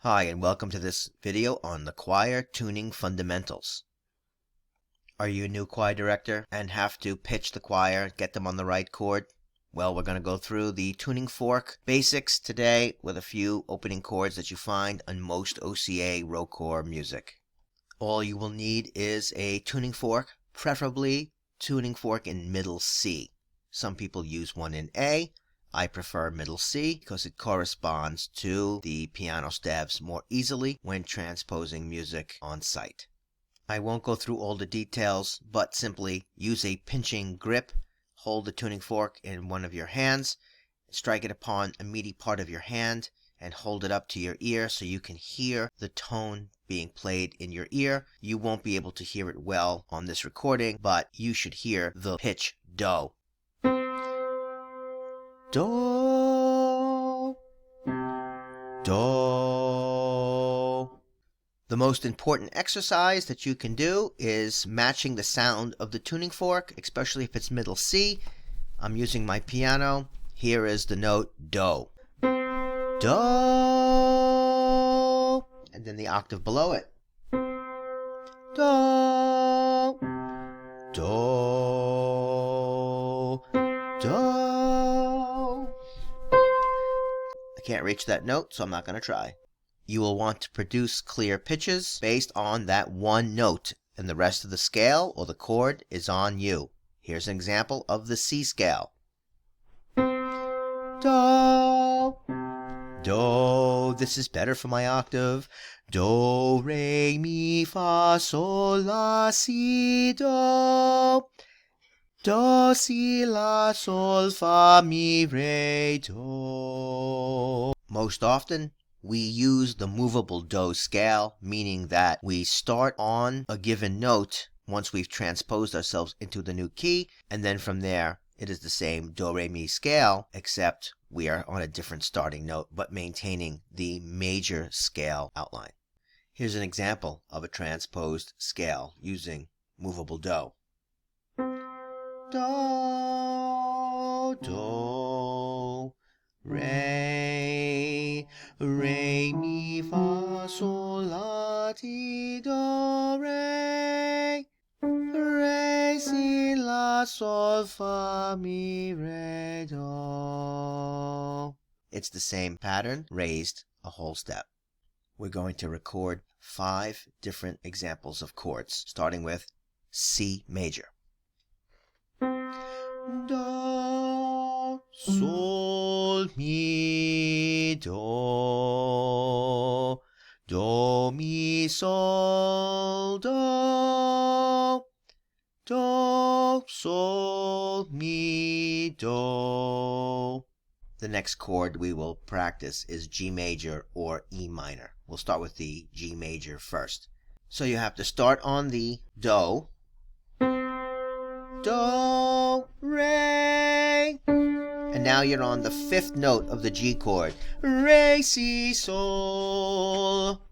Hi, and welcome to this video on the choir tuning fundamentals. Are you a new choir director and have to pitch the choir, get them on the right chord? Well, we're going to go through the tuning fork basics today with a few opening chords that you find on most OCA ROCOR music. All you will need is a tuning fork, preferably tuning fork in middle C. Some people use one in A. I prefer middle C because it corresponds to the piano stabs more easily when transposing music on site. I won't go through all the details, but simply use a pinching grip. Hold the tuning fork in one of your hands, strike it upon a meaty part of your hand, and hold it up to your ear so you can hear the tone being played in your ear. You won't be able to hear it well on this recording, but you should hear the pitch do. Do, do. The most important exercise that you can do is matching the sound of the tuning fork, especially if it's middle C. I'm using my piano. Here is the note do. Do. And then the octave below it. Do. Do. Do. I can't reach that note, so I'm not going to try. You will want to produce clear pitches based on that one note, and the rest of the scale or the chord is on you. Here's an example of the C scale. Do, do. This is better for my octave. Do, re, mi, fa, sol, la, si, do. Do, si, la, sol, fa, mi, re, do. Most often, we use the movable do scale, meaning that we start on a given note once we've transposed ourselves into the new key, and then from there it is the same do, re, mi scale, except we are on a different starting note, but maintaining the major scale outline. Here's an example of a transposed scale using movable do. Do, do, re, re, mi, fa, sol, la, ti, do, re, re, si, la, sol, fa, mi, re, do. It's the same pattern, raised a whole step. We're going to record 5 different examples of chords, starting with C major. Do, sol, mi, do, do, mi, sol, do, do, sol, mi, do. The next chord we will practice is G major or E minor. We'll start with the G major first. So you have to start on the do. Do, re, and now you're on the 5th note of the G chord. Re, si, sol,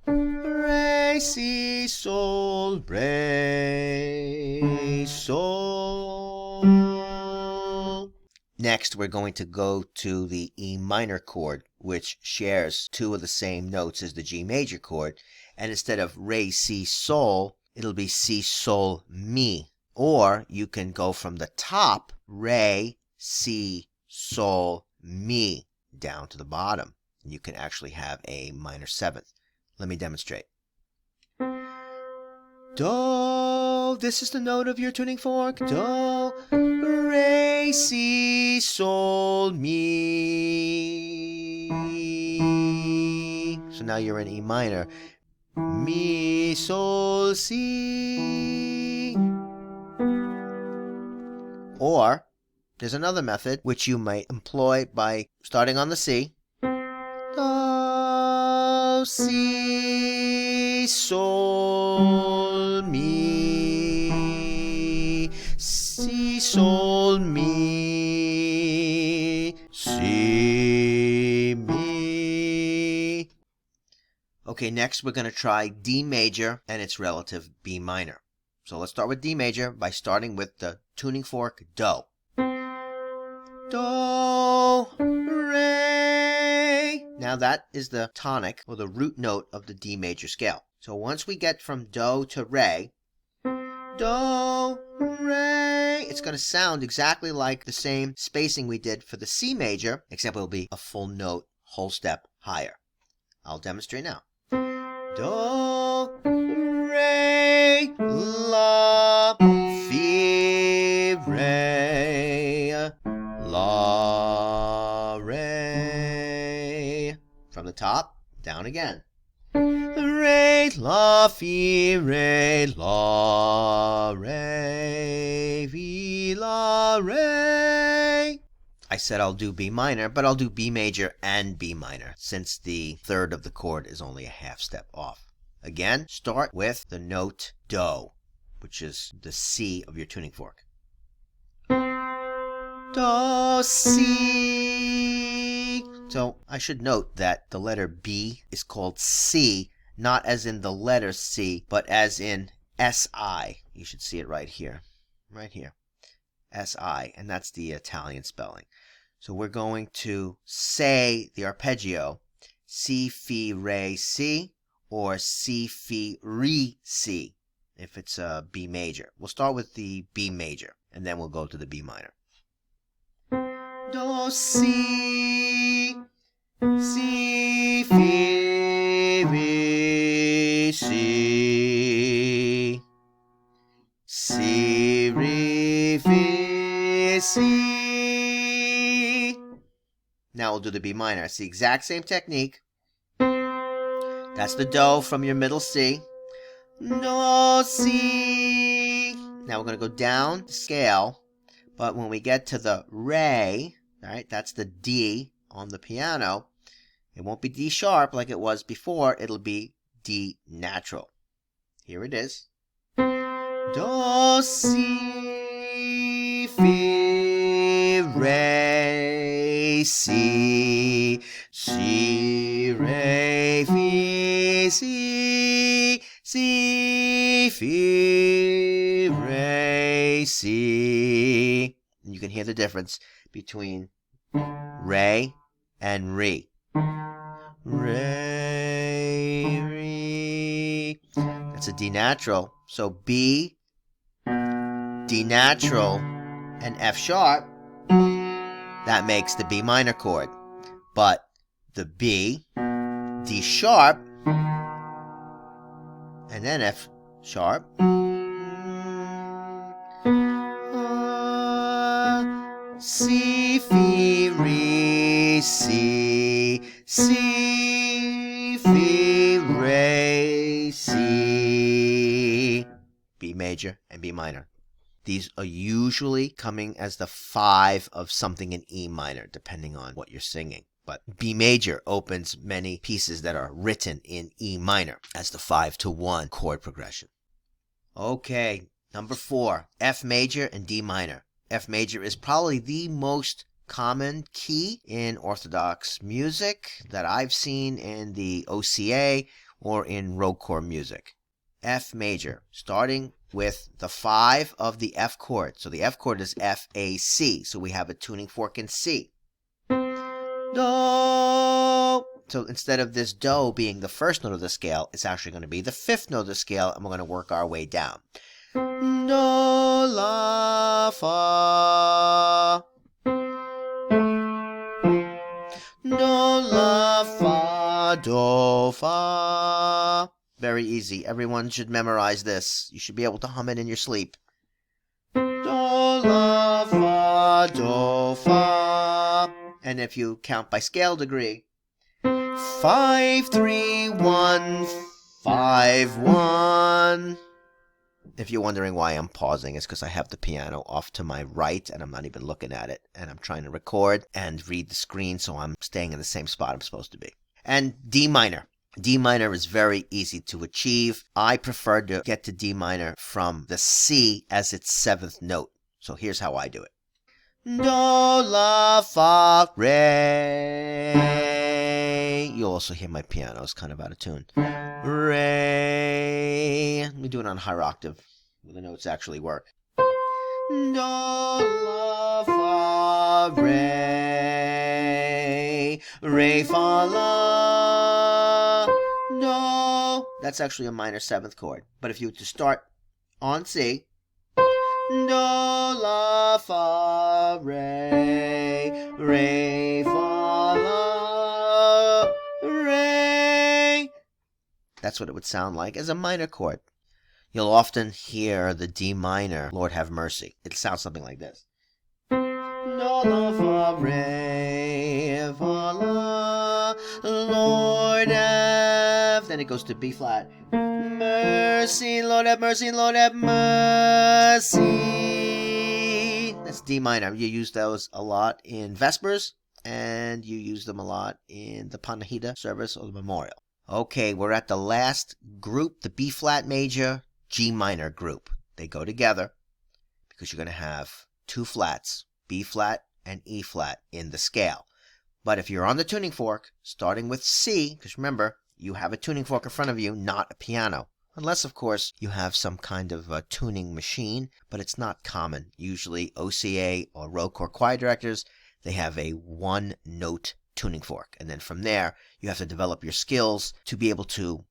re, si, sol, re, sol. Next, we're going to go to the E minor chord, which shares 2 of the same notes as the G major chord, and instead of re, si, sol, it'll be si, sol, mi. Or you can go from the top, re, si, sol, mi, down to the bottom. You can actually have a minor 7th. Let me demonstrate. Do, this is the note of your tuning fork. Do, re, si, sol, mi. So now you're in E minor. Mi, sol, si. Or, there's another method which you might employ by starting on the C. Do, si, sol, mi. Si, sol, mi. Si, mi. Okay, next we're going to try D major and its relative B minor. So let's start with D major by starting with the tuning fork do. Do, re, Now that is the tonic or the root note of the D major scale. So once we get from do to re, do, re, it's going to sound exactly like the same spacing we did for the C major, except it'll be a full note, whole step higher. I'll demonstrate now. Do, re, la, fi, re, la, re. From the top, down again. Re, la, fi, re, la, re, vi, la, re. I said I'll do B minor, but I'll do B major and B minor, since the third of the chord is only a half step off. Again, start with the note do, which is the C of your tuning fork. Do, C. So I should note that the letter B is called C, not as in the letter C, but as in S-I. You should see it right here. Right here. S-I, and that's the Italian spelling. So we're going to say the arpeggio Si, Fi, Re, Si, or Si, Fi, Re, Si, if it's a B major. We'll start with the B major, and then we'll go to the B minor. Do, Si, Si, Fi, Re, Si, Si, Re, Fi, Si. Now we'll do the B minor. It's the exact same technique. That's the do from your middle C. Do, Si. Now we're going to go down the scale, but when we get to the re, all right, that's the D on the piano, it won't be D sharp like it was before, it'll be D natural. Here it is. Do, Si, Fi, Re, Si, Si, Re, Fi, Si, Si, Fi, Re, Si. And you can hear the difference between Re and Re. Re, Re. That's a D natural. So B, D natural, and F sharp, that makes the B minor chord. But the B, D sharp, and then F sharp, Si, Fi, Re, Si, Si, Fi, Re, Si. B major and B minor. These are usually coming as the 5 of something in E minor, depending on what you're singing. But B major opens many pieces that are written in E minor as the 5-to-1 chord progression. Okay, number 4, F major and D minor. F major is probably the most common key in Orthodox music that I've seen in the OCA or in ROCOR music. F major, starting with the 5 of the F chord. So the F chord is F, A, C. So we have a tuning fork in C. Do. So instead of this do being the first note of the scale, it's actually going to be the 5th note of the scale, and we're going to work our way down. Do, la, fa. Do, la, fa, do, fa. Very easy. Everyone should memorize this. You should be able to hum it in your sleep. Do, la, fa, do, fa. And if you count by scale degree, 5, 3, 1, 5, 1. If you're wondering why I'm pausing, it's because I have the piano off to my right and I'm not even looking at it. And I'm trying to record and read the screen, so I'm staying in the same spot I'm supposed to be. And D minor. D minor is very easy to achieve. I prefer to get to D minor from the C as its 7th note. So here's how I do it. Do, la, fa, re. You'll also hear my piano is kind of out of tune. Re. Let me do it on a higher octave where the notes actually work. Do, la, fa, re. re, fa, la, do. That's actually a minor 7th chord. But if you were to start on C, do, la, fa, re, fa, la, re. That's what it would sound like as a minor chord. You'll often hear the D minor, Lord have mercy. It sounds something like this. Do, la, fa, re, fa, la, Lord have. Then it goes to B flat. Mercy, Lord have mercy, Lord have mercy. That's D minor. You use those a lot in Vespers, and you use them a lot in the Panahida service or the memorial. Okay, we're at the last group, the B flat major, G minor group. They go together because you're going to have 2 flats, B flat and E flat in the scale. But if you're on the tuning fork, starting with C, because remember, you have a tuning fork in front of you, not a piano. Unless, of course, you have some kind of a tuning machine, but it's not common. Usually OCA or ROCOR choir directors, they have a 1-note tuning fork. And then from there, you have to develop your skills to be able to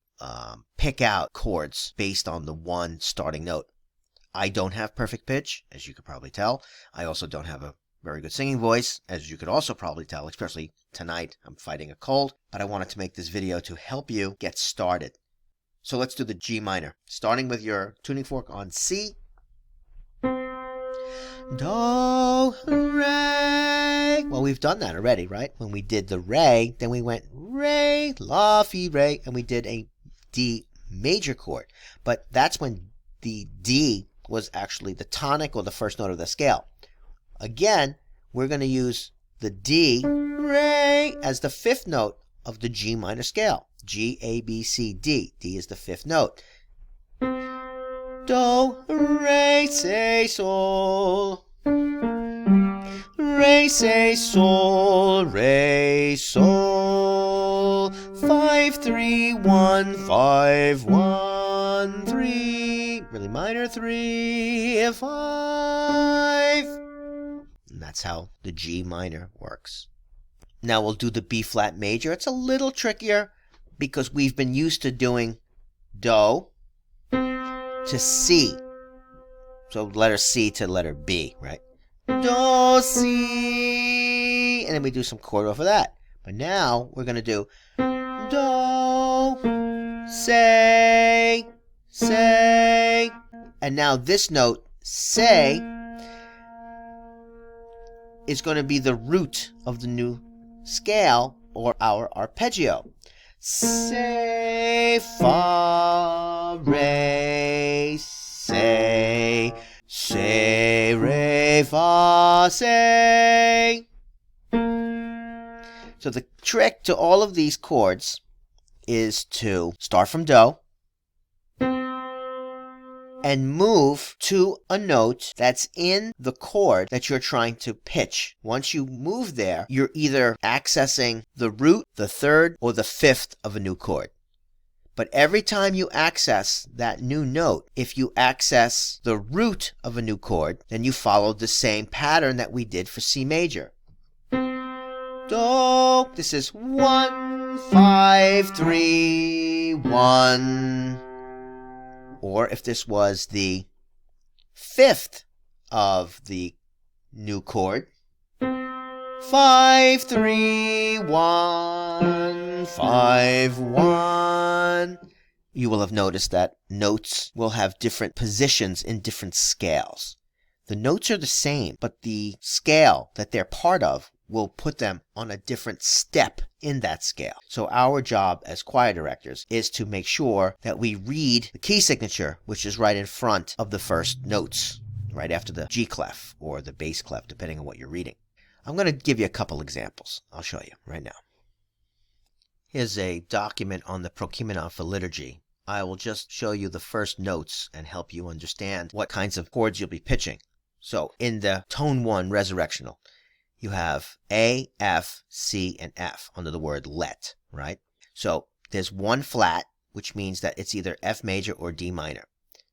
pick out chords based on the one starting note. I don't have perfect pitch, as you could probably tell. I also don't have a very good singing voice, as you could also probably tell, especially tonight. I'm fighting a cold, but I wanted to make this video to help you get started. So let's do the G minor, starting with your tuning fork on C. Do, re. Well, we've done that already, right? When we did the re, then we went re, la, fi, re, and we did a D major chord. But that's when the D was actually the tonic or the first note of the scale. Again, we're going to use the D, re, as the 5th note of the G minor scale. G, A, B, C, D. D is the 5th note. Do, re, se, sol. Re, se, sol, re, sol. 5, 3, 1, 5, 1, 3. Really minor 3, 5. And that's how the G minor works. Now we'll do the B flat major. It's a little trickier because we've been used to doing do to C. So letter C to letter B, right? Do, C. And then we do some chord off of that. But now we're going to do do, say, say. And now this note, say, is going to be the root of the new scale or our arpeggio. Say, fa, re, say, say, re, fa, say. So the trick to all of these chords is to start from do and move to a note that's in the chord that you're trying to pitch. Once you move there, you're either accessing the root, the 3rd, or the 5th of a new chord. But every time you access that new note, if you access the root of a new chord, then you follow the same pattern that we did for C major. Do, this is 1, 5, 3, 1. Or if this was the 5th of the new chord, 5, 3, 1, 5, 1. You will have noticed that notes will have different positions in different scales. The notes are the same, but the scale that they're part of will put them on a different step in that scale. So our job as choir directors is to make sure that we read the key signature, which is right in front of the first notes, right after the G clef or the bass clef, depending on what you're reading. I'm going to give you a couple examples. I'll show you right now. Here's a document on the Prokeimenon for liturgy. I will just show you the first notes and help you understand what kinds of chords you'll be pitching. So in the tone 1 resurrectional, you have A, F, C, and F under the word let, right? So there's one flat, which means that it's either F major or D minor.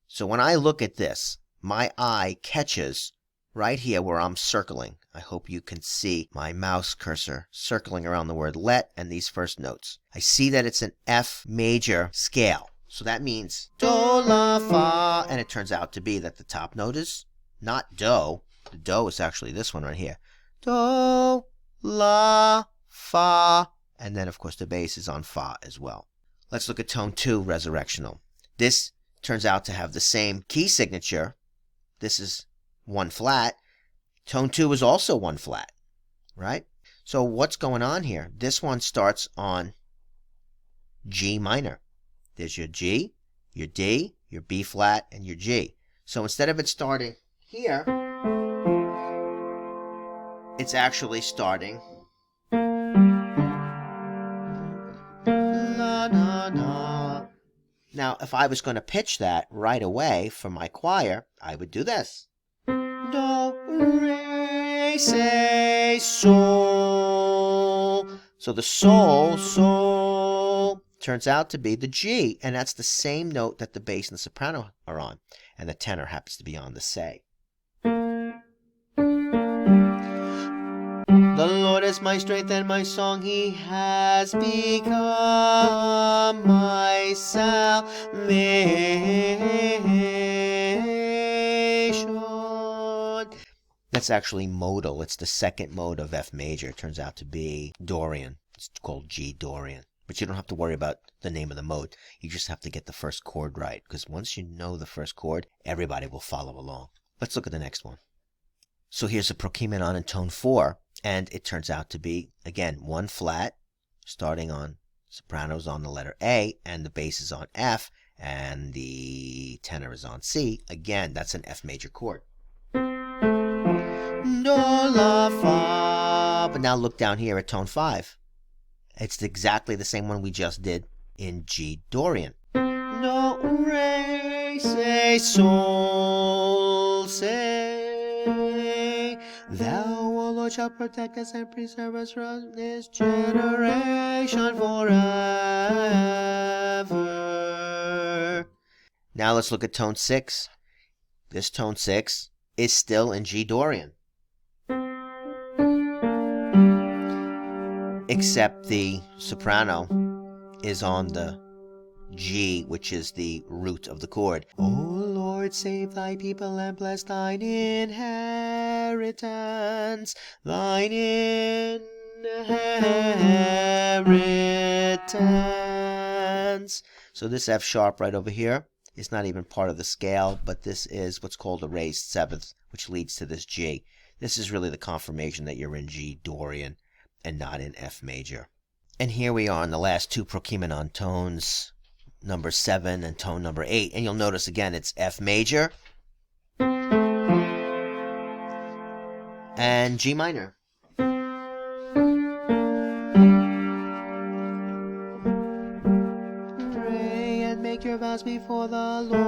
So when I look at this, my eye catches right here where I'm circling. I hope you can see my mouse cursor circling around the word let and these first notes. I see that it's an F major scale. So that means do, la, fa, and it turns out to be that the top note is not do. The do is actually this one right here. Do, la, fa, and then of course the bass is on fa as well. Let's look at tone 2, resurrectional. This turns out to have the same key signature. This is 1 flat. Tone 2 is also 1 flat, right? So what's going on here? This one starts on G minor. There's your G, your D, your B flat, and your G. So instead of it starting here, it's actually starting la, na, na. Now, if I was going to pitch that right away for my choir, I would do this. Do, re, say, sol. So the sol turns out to be the G, and that's the same note that the bass and the soprano are on, and the tenor happens to be on the say. The Lord is my strength and my song, He has become my salvation. That's actually modal. It's the second mode of F major. It turns out to be Dorian. It's called G Dorian. But you don't have to worry about the name of the mode. You just have to get the first chord right, because once you know the first chord, everybody will follow along. Let's look at the next one. So here's a Prokeimenon in tone 4, and it turns out to be, again, 1 flat, starting on sopranos on the letter A, and the bass is on F, and the tenor is on C. Again, that's an F major chord. Do, la, fa. But now look down here at tone 5. It's exactly the same one we just did in G Dorian. Do, re, say, sol, say. Thou, O Lord, shalt protect us and preserve us from this generation forever. Now let's look at tone 6. This tone 6 is still in G Dorian, except the soprano is on the G, which is the root of the chord. O Lord, save thy people and bless thine inheritance, thine inheritance. So this F sharp right over here is not even part of the scale, but this is what's called a raised seventh, which leads to this G. This is really the confirmation that you're in G Dorian and not in F major. And here we are in the last two Prokeimenon tones, number 7 and tone number 8. And you'll notice again it's F major and G minor. Pray and make your vows before the Lord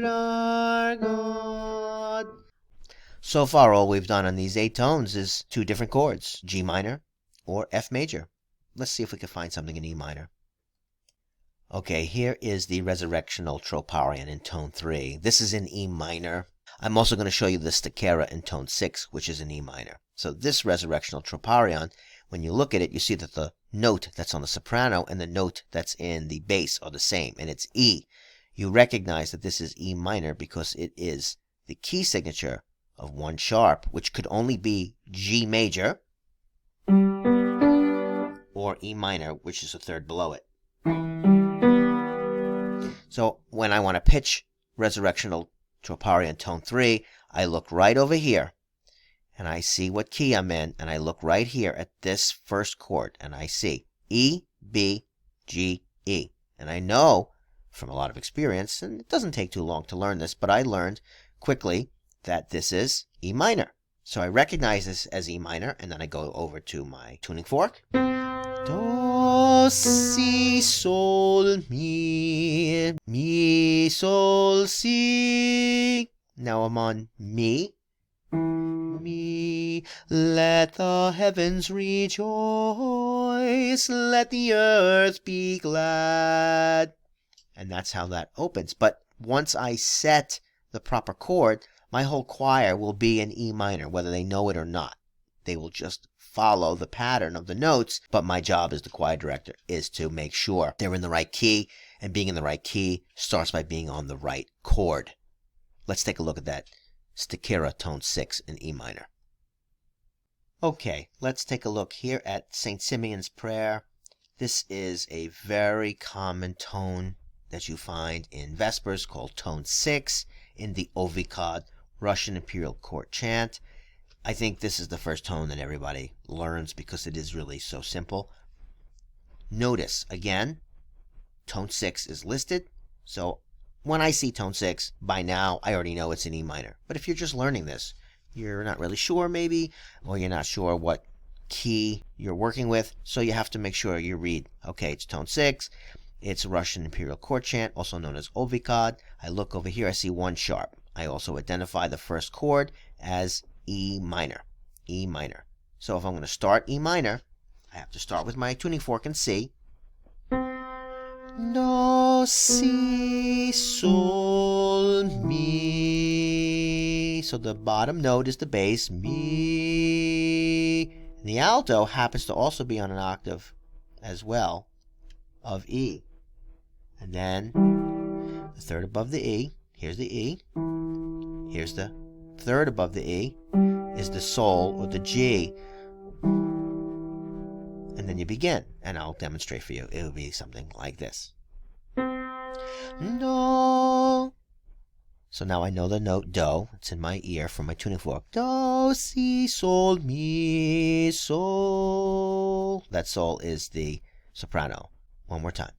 our God. So far, all we've done on these 8 tones is 2 different chords, G minor or F major. Let's see if we can find something in E minor. Okay, here is the Resurrectional Troparion in tone 3. This is in E minor. I'm also going to show you the Staccato in tone 6, which is in E minor. So this Resurrectional Troparion, when you look at it, you see that the note that's on the soprano and the note that's in the bass are the same, and it's E. You recognize that this is E minor because it is the key signature of 1 sharp, which could only be G major or E minor, which is a third below it. So when I want to pitch Resurrectional Troparion tone 3, I look right over here and I see what key I'm in, and I look right here at this first chord and I see E, B, G, E. And I know from a lot of experience, and it doesn't take too long to learn this, but I learned quickly that this is E minor. So I recognize this as E minor, and then I go over to my tuning fork. Do, si, sol, mi, mi, sol, si. Now I'm on mi. Mi, let the heavens rejoice, let the earth be glad. And that's how that opens. But once I set the proper chord, my whole choir will be in E minor, whether they know it or not. They will just follow the pattern of the notes, but my job as the choir director is to make sure they're in the right key, and being in the right key starts by being on the right chord. Let's take a look at that Staccato tone 6 in E minor. Okay, let's take a look here at St. Simeon's Prayer. This is a very common tone that you find in Vespers called tone 6 in the Ovikod Russian Imperial Court chant. I think this is the first tone that everybody learns because it is really so simple. Notice, again, tone 6 is listed, so when I see tone 6, by now I already know it's in E minor. But if you're just learning this, you're not really sure maybe, or you're not sure what key you're working with, so you have to make sure you read, okay, it's tone 6, it's Russian Imperial Court chant, also known as Ovikod. I look over here, I see 1 sharp. I also identify the first chord as E minor. E minor. So if I'm going to start E minor, I have to start with my tuning fork in C. Do, si, sol, mi. So the bottom note is the bass, mi. And the alto happens to also be on an octave as well of E. And then the third above the E, here's the E. Here's the third above the E, is the sol or the G. And then you begin, and I'll demonstrate for you. It will be something like this. Do. So now I know the note do. It's in my ear from my tuning fork. Do, si, sol, mi, sol. That sol is the soprano. One more time.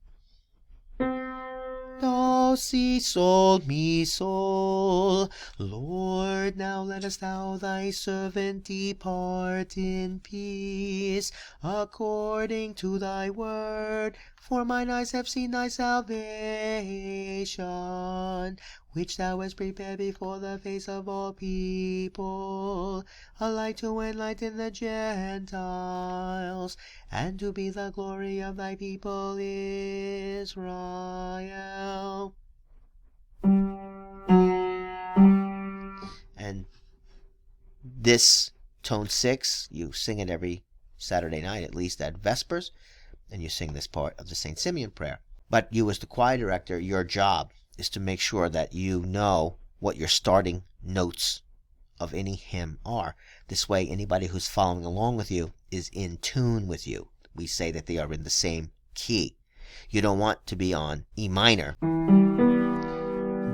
Do, si, sol, mi, sol. Lord, now lettest thou thy servant depart in peace, according to thy word. For mine eyes have seen thy salvation, which thou hast prepared before the face of all people, a light to enlighten the Gentiles, and to be the glory of thy people Israel. And this tone 6, you sing it every Saturday night, at least at Vespers, and you sing this part of the St. Simeon prayer. But you as the choir director, your job is to make sure that you know what your starting notes of any hymn are. This way, anybody who's following along with you is in tune with you. We say that they are in the same key. You don't want to be on E minor,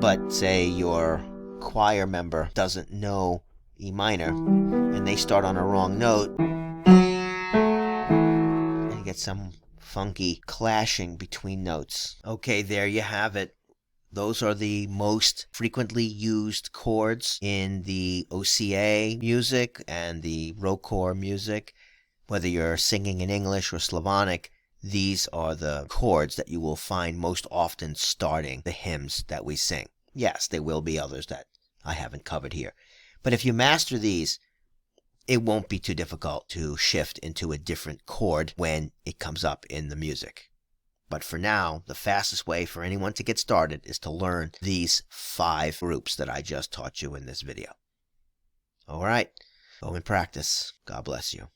but say your choir member doesn't know E minor, and they start on a wrong note, and you get some funky clashing between notes. Okay, there you have it. Those are the most frequently used chords in the OCA music and the ROCOR music. Whether you're singing in English or Slavonic, these are the chords that you will find most often starting the hymns that we sing. Yes, there will be others that I haven't covered here. But if you master these, it won't be too difficult to shift into a different chord when it comes up in the music. But for now, the fastest way for anyone to get started is to learn these 5 groups that I just taught you in this video. All right, go and practice. God bless you.